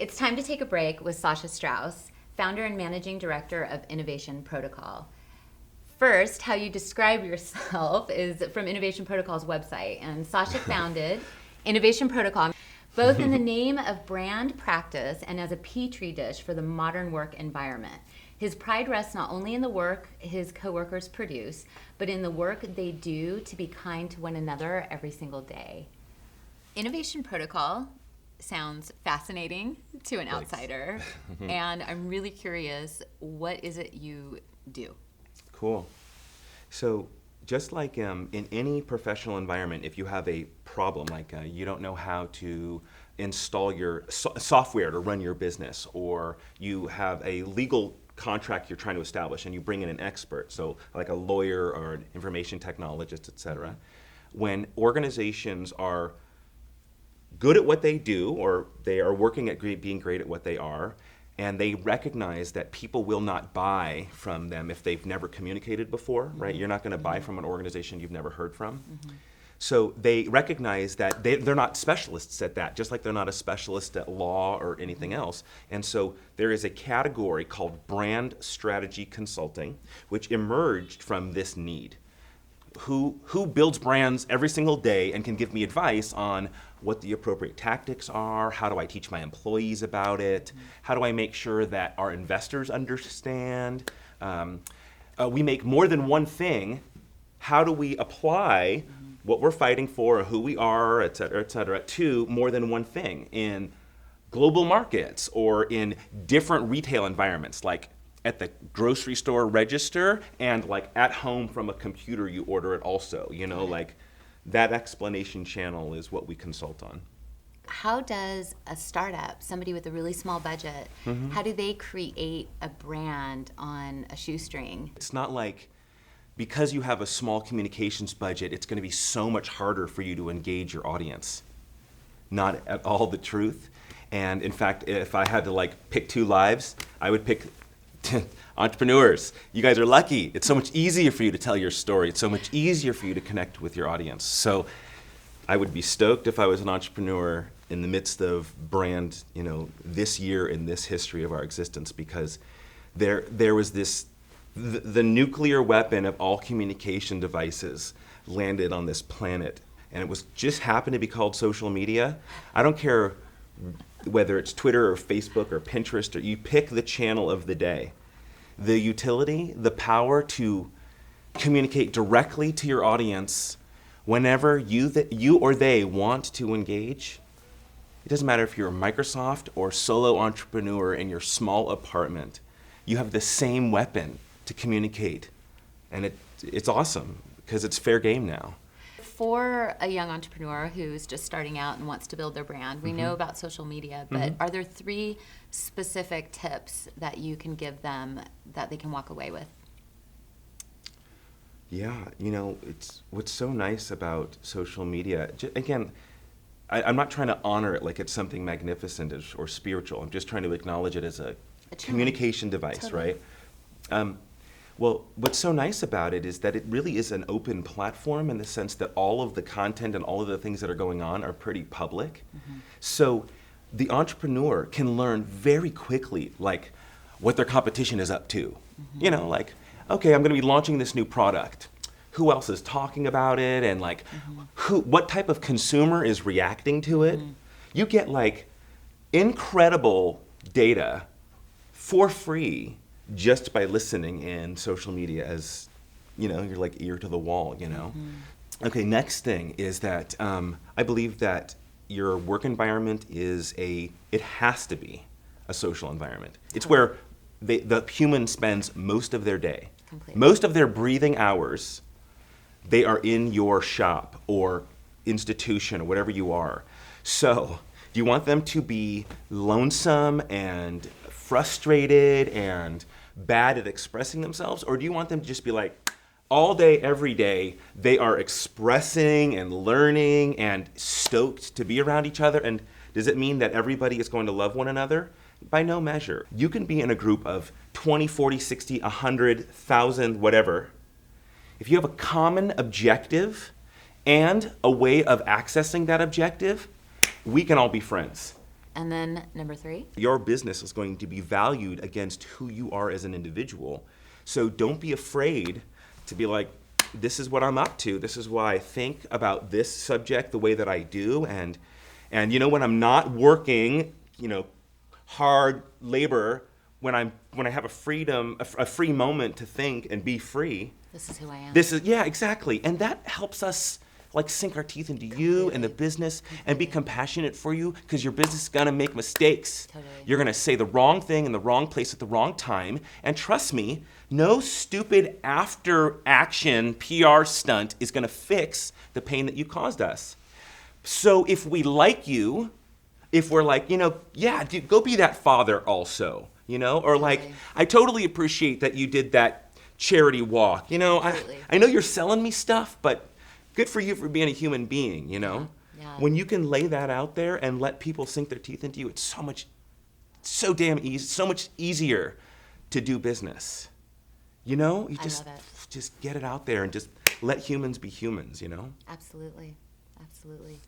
It's time to take a break with Sasha Strauss, founder and managing director of Innovation Protocol. First, how you describe yourself is from Innovation Protocol's website, and Sasha founded Innovation Protocol, both in the name of brand practice and as a petri dish for the modern work environment. His pride rests not only in the work his coworkers produce, but in the work they do to be kind to one another every single day. Innovation Protocol sounds fascinating to an outsider, and I'm really curious, what is it you do? Cool. So just like in any professional environment, if you have a problem, like you don't know how to install your software to run your business, or you have a legal contract you're trying to establish and you bring in an expert, so like a lawyer or an information technologist, etc. When organizations are good at what they do, or they are working at being great at what they are, and they recognize that people will not buy from them if they've never communicated before, right? You're not going to buy from an organization you've never heard from. So they recognize that they're not specialists at that, just like they're not a specialist at law or anything else. And so there is a category called brand strategy consulting, which emerged from this need. Who builds brands every single day and can give me advice on what the appropriate tactics are, how do I teach my employees about it, how do I make sure that our investors understand. We make more than one thing. How do we apply what we're fighting for, who we are, et cetera, to more than one thing in global markets or in different retail environments, like at the grocery store register and like at home from a computer you order it also, like that explanation channel is what we consult on. How does a startup, somebody with a really small budget, how do they create a brand on a shoestring? It's not like because you have a small communications budget, it's going to be so much harder for you to engage your audience. Not at all the truth. And in fact, if I had to pick two lives, I would pick entrepreneurs. You guys are lucky. It's so much easier for you to tell your story. It's so much easier for you to connect with your audience. So I would be stoked if I was an entrepreneur in the midst of brand, this year in this history of our existence, because there was this, the nuclear weapon of all communication devices landed on this planet, and it was just happened to be called social media. I don't care whether it's Twitter or Facebook or Pinterest, or you pick the channel of the day. The utility, the power to communicate directly to your audience whenever you or they want to engage. It doesn't matter if you're a Microsoft or solo entrepreneur in your small apartment. You have the same weapon to communicate, and it's awesome because it's fair game now. For a young entrepreneur who's just starting out and wants to build their brand, we know about social media, but are there 3 specific tips that you can give them that they can walk away with? Yeah, it's what's so nice about social media. Again, I'm not trying to honor it like it's something magnificent or spiritual. I'm just trying to acknowledge it as a communication device, right? Well, what's so nice about it is that it really is an open platform in the sense that all of the content and all of the things that are going on are pretty public. So the entrepreneur can learn very quickly, what their competition is up to. Okay, I'm going to be launching this new product. Who else is talking about it? And what type of consumer is reacting to it? You get incredible data for free just by listening in social media, as you're ear to the wall. Okay, next thing is that I believe that your work environment it has to be a social environment. It's where the human spends most of their day. Completely. Most of their breathing hours, they are in your shop or institution or whatever you are. So do you want them to be lonesome and frustrated and bad at expressing themselves, or do you want them to just be all day, every day, they are expressing and learning and stoked to be around each other? And does it mean that everybody is going to love one another? By no measure. You can be in a group of 20, 40, 60, 100, 1,000, whatever. If you have a common objective and a way of accessing that objective, we can all be friends. And then number 3? Your business is going to be valued against who you are as an individual. So don't be afraid to be like, this is what I'm up to. This is why I think about this subject the way that I do. And when I'm not working, hard labor, when I have a free moment to think and be free. This is who I am. Yeah, exactly. And that helps us like sink our teeth into you and the business and be compassionate for you, because your business is gonna make mistakes. Totally. You're gonna say the wrong thing in the wrong place at the wrong time. And trust me, no stupid after action PR stunt is gonna fix the pain that you caused us. So if we like you, if we're like, yeah, dude, go be that father also, or like, I totally appreciate that you did that charity walk. I know you're selling me stuff, but good for you for being a human being, Yeah. When you can lay that out there and let people sink their teeth into you, it's so damn easy, so much easier to do business. You love it. Just get it out there and just let humans be humans, Absolutely. Absolutely.